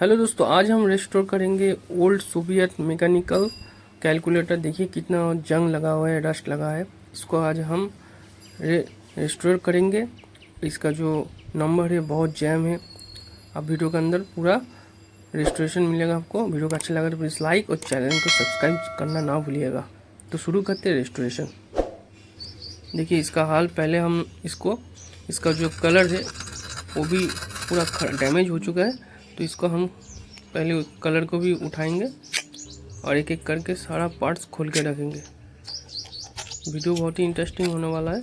Hello दोस्तों, आज हम रिस्टोर करेंगे ओल्ड सोवियत मैकेनिकल कैलकुलेटर। देखिए कितना जंग लगा हुआ है, डस्ट लगा है। इसको आज हम रिस्टोर करेंगे। इसका जो नंबर है बहुत जैम है। अब वीडियो के अंदर पूरा रिस्टोरेशन मिलेगा आपको। वीडियो का अच्छा लगा तो प्लीज़ लाइक और चैनल को सब्सक्राइब करना ना भूलिएगा। तो शुरू करते हैं रिस्टोरेशन। देखिए इसका हाल, पहले हम इसका जो कलर है वो भी पूरा डैमेज हो चुका है। तो इसको हम पहले कलर को भी उठाएंगे और एक एक करके सारा पार्ट्स खोल के रखेंगे। वीडियो बहुत ही इंटरेस्टिंग होने वाला है।